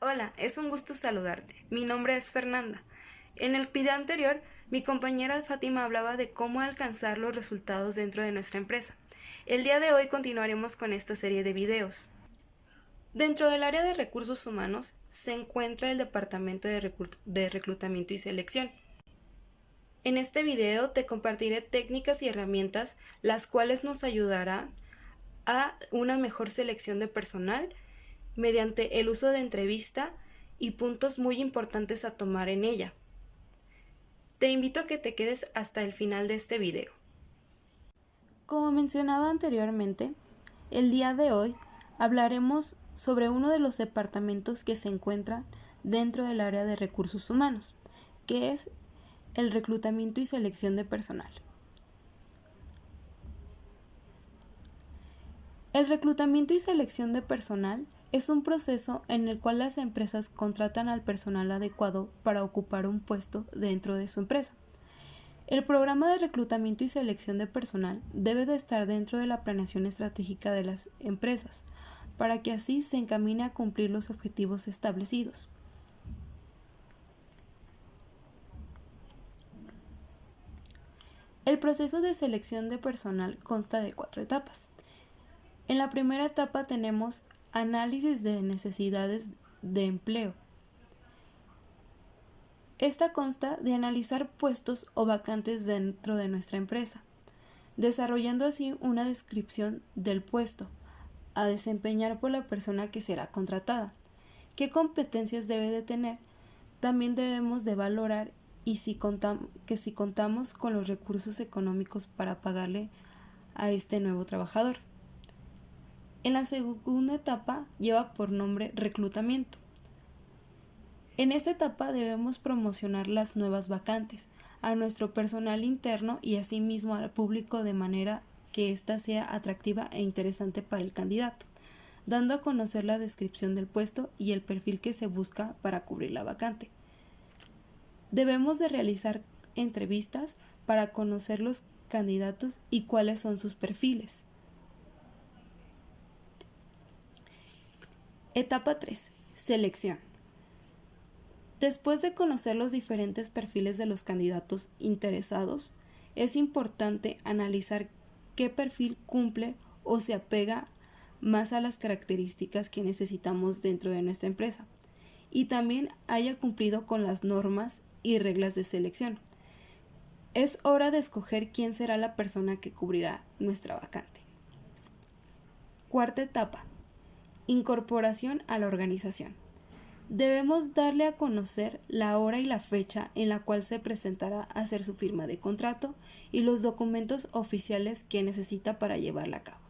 Hola, es un gusto saludarte. Mi nombre es Fernanda. En el video anterior, mi compañera Fátima hablaba de cómo alcanzar los resultados dentro de nuestra empresa. El día de hoy continuaremos con esta serie de videos. Dentro del área de recursos humanos se encuentra el Departamento de Reclutamiento y Selección. En este video te compartiré técnicas y herramientas las cuales nos ayudarán a una mejor selección de personal mediante el uso de entrevista y puntos muy importantes a tomar en ella. Te invito a que te quedes hasta el final de este video. Como mencionaba anteriormente, el día de hoy hablaremos sobre uno de los departamentos que se encuentran dentro del área de recursos humanos, que es el reclutamiento y selección de personal. El reclutamiento y selección de personal es un proceso en el cual las empresas contratan al personal adecuado para ocupar un puesto dentro de su empresa. El programa de reclutamiento y selección de personal debe de estar dentro de la planeación estratégica de las empresas, para que así se encamine a cumplir los objetivos establecidos. El proceso de selección de personal consta de 4 etapas. En la primera etapa tenemos análisis de necesidades de empleo. Esta consta de analizar puestos o vacantes dentro de nuestra empresa, desarrollando así una descripción del puesto a desempeñar por la persona que será contratada, qué competencias debe de tener. También debemos de valorar y si contamos con los recursos económicos para pagarle a este nuevo trabajador. En la segunda etapa lleva por nombre reclutamiento. En esta etapa debemos promocionar las nuevas vacantes a nuestro personal interno y asimismo al público de manera que ésta sea atractiva e interesante para el candidato, dando a conocer la descripción del puesto y el perfil que se busca para cubrir la vacante. Debemos de realizar entrevistas para conocer los candidatos y cuáles son sus perfiles. Etapa 3. Selección. Después de conocer los diferentes perfiles de los candidatos interesados, es importante analizar qué perfil cumple o se apega más a las características que necesitamos dentro de nuestra empresa y también haya cumplido con las normas y reglas de selección. Es hora de escoger quién será la persona que cubrirá nuestra vacante. Cuarta etapa. Incorporación a la organización. Debemos darle a conocer la hora y la fecha en la cual se presentará a hacer su firma de contrato y los documentos oficiales que necesita para llevarla a cabo.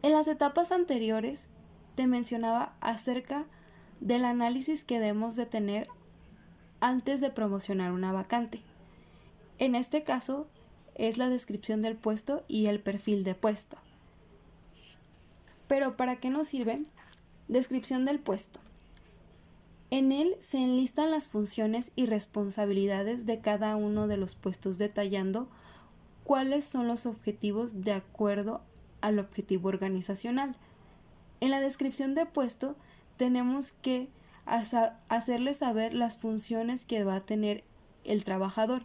En las etapas anteriores te mencionaba acerca del análisis que debemos de tener antes de promocionar una vacante. En este caso es la descripción del puesto y el perfil de puesto. Pero ¿para qué nos sirven? Descripción del puesto. En él se enlistan las funciones y responsabilidades de cada uno de los puestos detallando cuáles son los objetivos de acuerdo al objetivo organizacional. En la descripción de puesto tenemos que hacerle saber las funciones que va a tener el trabajador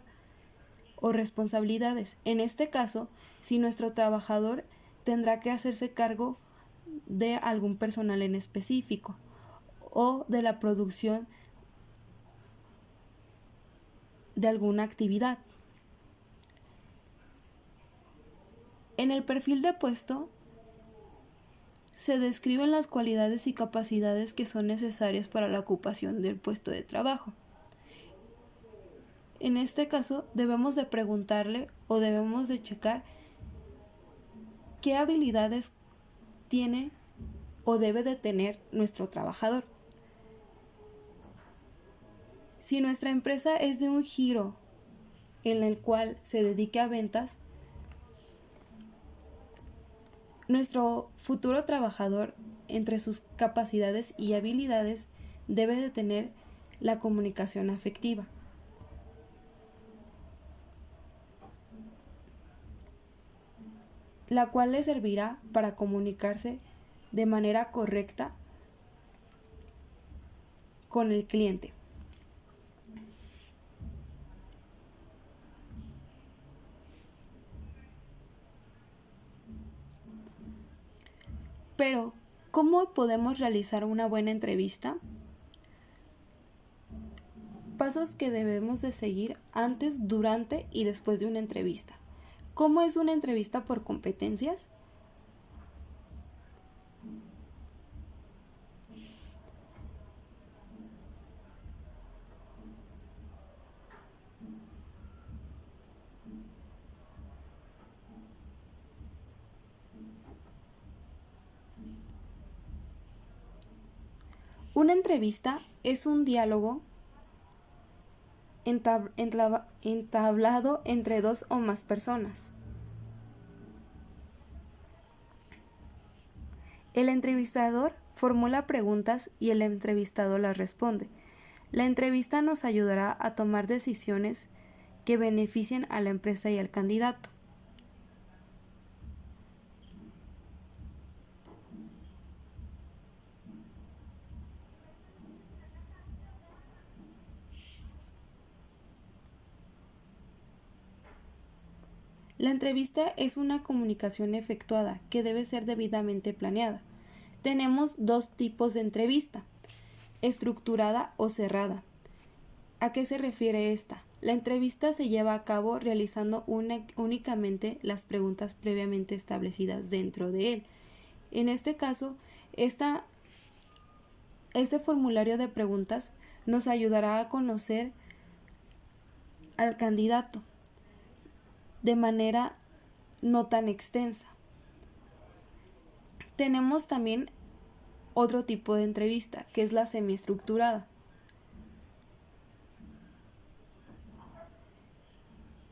o responsabilidades. En este caso, si nuestro trabajador tendrá que hacerse cargo de algún personal en específico o de la producción de alguna actividad. En el perfil de puesto se describen las cualidades y capacidades que son necesarias para la ocupación del puesto de trabajo. En este caso debemos de preguntarle o debemos de checar qué habilidades tiene o debe de tener nuestro trabajador. Si nuestra empresa es de un giro en el cual se dedique a ventas, nuestro futuro trabajador, entre sus capacidades y habilidades, debe de tener la comunicación afectiva. la cual le servirá para comunicarse de manera correcta con el cliente. Pero, ¿cómo podemos realizar una buena entrevista? Pasos que debemos de seguir antes, durante y después de una entrevista. ¿Cómo es una entrevista por competencias? Una entrevista es un diálogo entablado entre dos o más personas. El entrevistador formula preguntas y el entrevistado las responde. La entrevista nos ayudará a tomar decisiones que beneficien a la empresa y al candidato. La entrevista es una comunicación efectuada que debe ser debidamente planeada. Tenemos dos tipos de entrevista: estructurada o cerrada. ¿A qué se refiere esta? La entrevista se lleva a cabo realizando únicamente las preguntas previamente establecidas dentro de él. En este caso, este formulario de preguntas nos ayudará a conocer al candidato de manera no tan extensa. Tenemos también otro tipo de entrevista, que es la semiestructurada.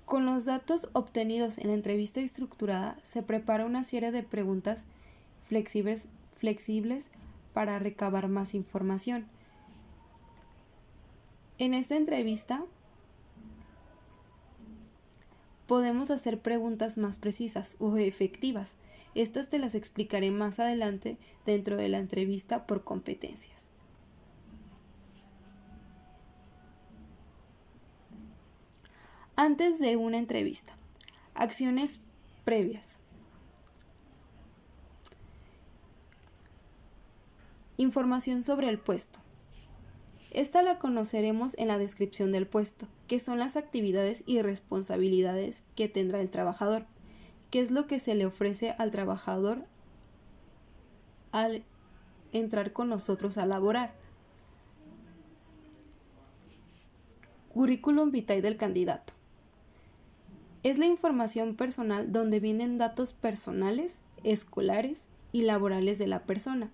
Con los datos obtenidos en la entrevista estructurada se prepara una serie de preguntas flexibles para recabar más información. En esta entrevista podemos hacer preguntas más precisas o efectivas. Estas te las explicaré más adelante dentro de la entrevista por competencias. Antes de una entrevista, acciones previas. Información sobre el puesto. Esta la conoceremos en la descripción del puesto, que son las actividades y responsabilidades que tendrá el trabajador, qué es lo que se le ofrece al trabajador al entrar con nosotros a laborar. Currículum vitae del candidato. Es la información personal donde vienen datos personales, escolares y laborales de la persona.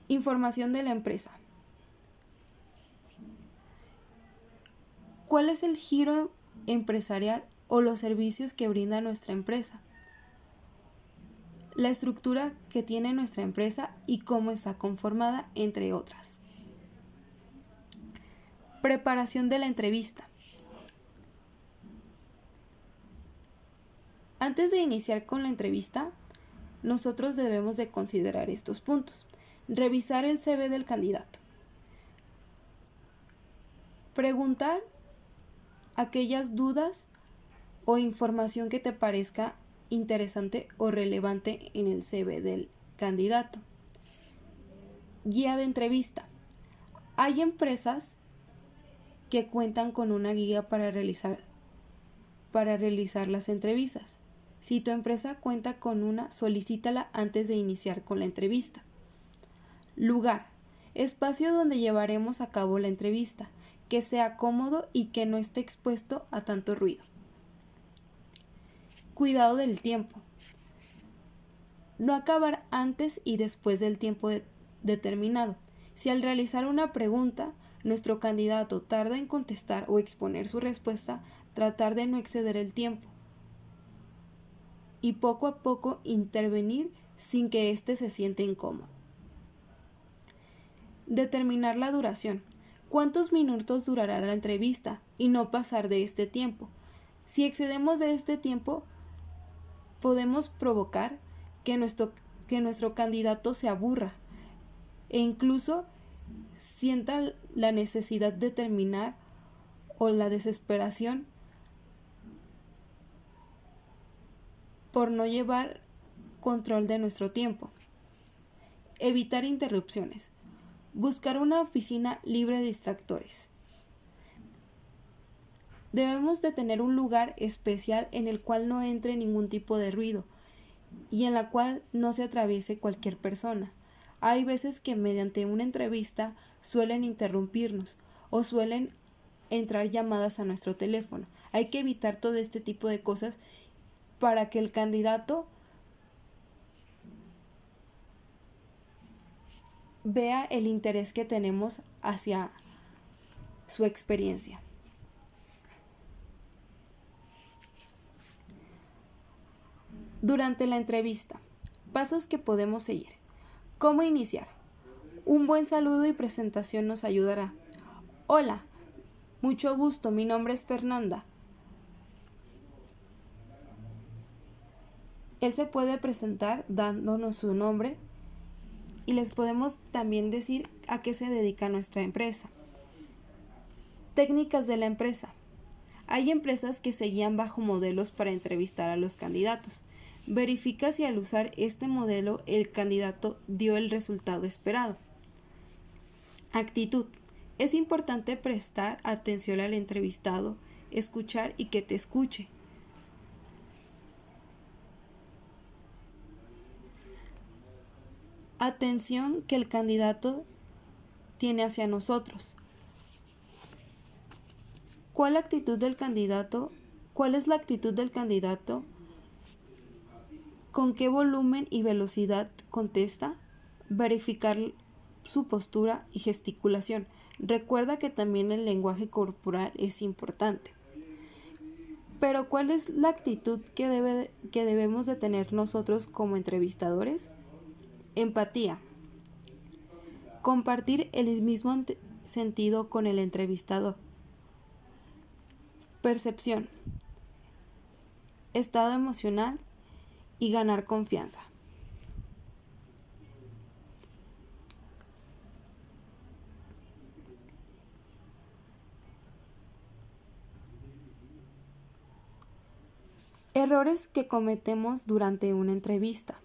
Información de la empresa. ¿Cuál es el giro empresarial o los servicios que brinda nuestra empresa? La estructura que tiene nuestra empresa y cómo está conformada, entre otras. Preparación de la entrevista. Antes de iniciar con la entrevista, nosotros debemos de considerar estos puntos. Revisar el CV del candidato. Preguntar aquellas dudas o información que te parezca interesante o relevante en el CV del candidato. Guía de entrevista. Hay empresas que cuentan con una guía para realizar las entrevistas. Si tu empresa cuenta con una, solicítala antes de iniciar con la entrevista. Lugar. Espacio donde llevaremos a cabo la entrevista, que sea cómodo y que no esté expuesto a tanto ruido. Cuidado del tiempo. No acabar antes y después del tiempo determinado. Si al realizar una pregunta, nuestro candidato tarda en contestar o exponer su respuesta, tratar de no exceder el tiempo. Y poco a poco intervenir sin que éste se sienta incómodo. Determinar la duración. ¿Cuántos minutos durará la entrevista? Y no pasar de este tiempo. Si excedemos de este tiempo, podemos provocar que nuestro candidato se aburra e incluso sienta la necesidad de terminar o la desesperación por no llevar control de nuestro tiempo. Evitar interrupciones. Buscar una oficina libre de distractores. Debemos de tener un lugar especial en el cual no entre ningún tipo de ruido y en la cual no se atraviese cualquier persona. Hay veces que mediante una entrevista suelen interrumpirnos o suelen entrar llamadas a nuestro teléfono. Hay que evitar todo este tipo de cosas para que el candidato vea el interés que tenemos hacia su experiencia. Durante la entrevista, pasos que podemos seguir. ¿Cómo iniciar? Un buen saludo y presentación nos ayudará. Hola, mucho gusto, mi nombre es Fernanda. Él se puede presentar dándonos su nombre y les podemos también decir a qué se dedica nuestra empresa. Técnicas de la empresa. Hay empresas que se guían bajo modelos para entrevistar a los candidatos. Verifica si al usar este modelo el candidato dio el resultado esperado. Actitud. Es importante prestar atención al entrevistado, escuchar y que te escuche. Atención que el candidato tiene hacia nosotros. ¿Cuál es la actitud del candidato? ¿Con qué volumen y velocidad contesta? Verificar su postura y gesticulación. Recuerda que también el lenguaje corporal es importante. Pero ¿cuál es la actitud que debemos de tener nosotros como entrevistadores? Empatía. Compartir el mismo sentido con el entrevistador. Percepción. Estado emocional y ganar confianza. Errores que cometemos durante una entrevista.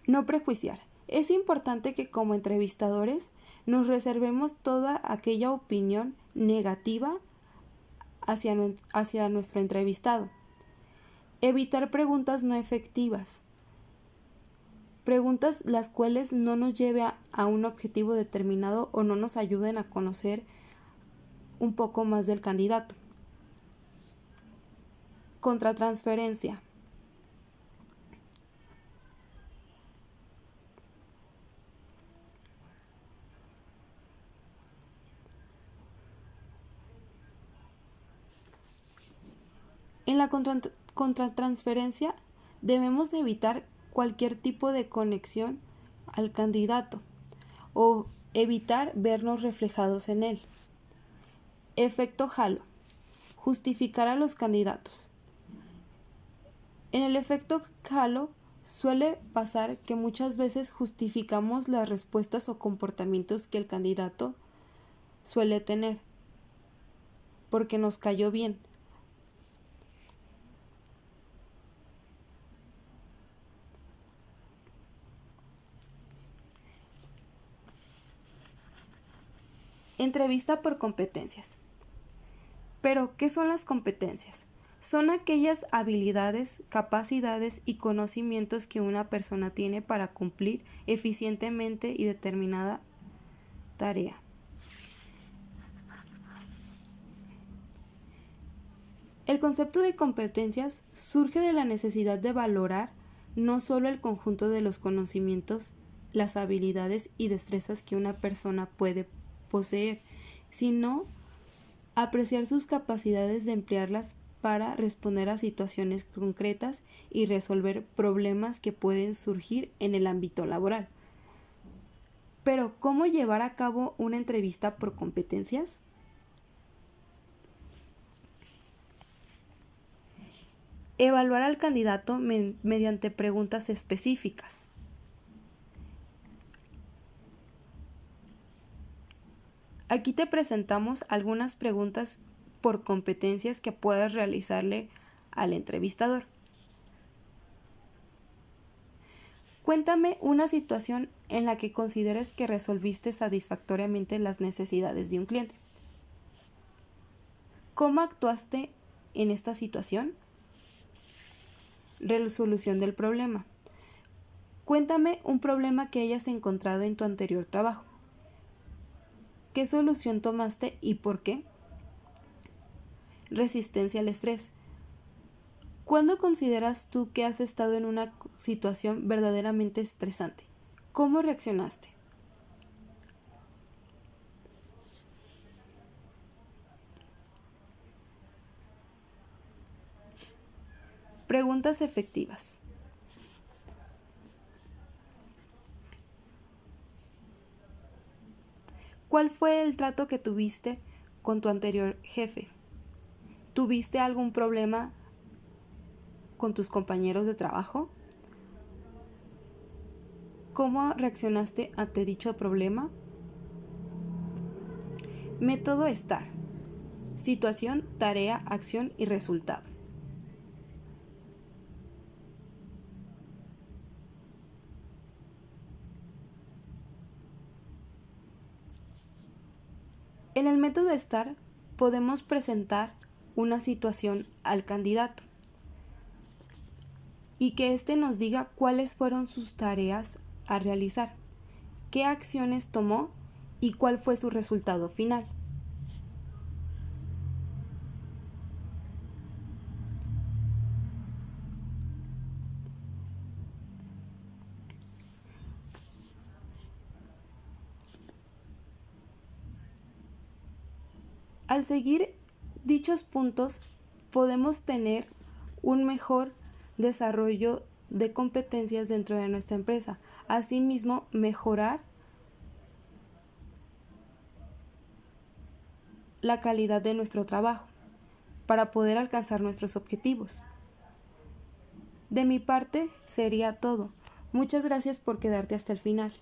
No prejuiciar. Es importante que como entrevistadores nos reservemos toda aquella opinión negativa hacia nuestro entrevistado. Evitar preguntas no efectivas. Preguntas las cuales no nos lleven a un objetivo determinado o no nos ayuden a conocer un poco más del candidato. Contratransferencia. En la contratransferencia debemos evitar cualquier tipo de conexión al candidato o evitar vernos reflejados en él. Efecto halo. Justificar a los candidatos. En el efecto halo suele pasar que muchas veces justificamos las respuestas o comportamientos que el candidato suele tener porque nos cayó bien. Entrevista por competencias. Pero, ¿qué son las competencias? Son aquellas habilidades, capacidades y conocimientos que una persona tiene para cumplir eficientemente y determinada tarea. El concepto de competencias surge de la necesidad de valorar no solo el conjunto de los conocimientos, las habilidades y destrezas que una persona puede poseer, sino apreciar sus capacidades de emplearlas para responder a situaciones concretas y resolver problemas que pueden surgir en el ámbito laboral. Pero, ¿cómo llevar a cabo una entrevista por competencias? Evaluar al candidato mediante preguntas específicas. Aquí te presentamos algunas preguntas por competencias que puedes realizarle al entrevistador. Cuéntame una situación en la que consideres que resolviste satisfactoriamente las necesidades de un cliente. ¿Cómo actuaste en esta situación? Resolución del problema. Cuéntame un problema que hayas encontrado en tu anterior trabajo. ¿Qué solución tomaste y por qué? Resistencia al estrés. ¿Cuándo consideras tú que has estado en una situación verdaderamente estresante? ¿Cómo reaccionaste? Preguntas efectivas. ¿Cuál fue el trato que tuviste con tu anterior jefe? ¿Tuviste algún problema con tus compañeros de trabajo? ¿Cómo reaccionaste ante dicho problema? Método STAR. Situación, tarea, acción y resultado. En el método STAR podemos presentar una situación al candidato y que éste nos diga cuáles fueron sus tareas a realizar, qué acciones tomó y cuál fue su resultado final. Al seguir dichos puntos, podemos tener un mejor desarrollo de competencias dentro de nuestra empresa. Asimismo, mejorar la calidad de nuestro trabajo para poder alcanzar nuestros objetivos. De mi parte sería todo. Muchas gracias por quedarte hasta el final.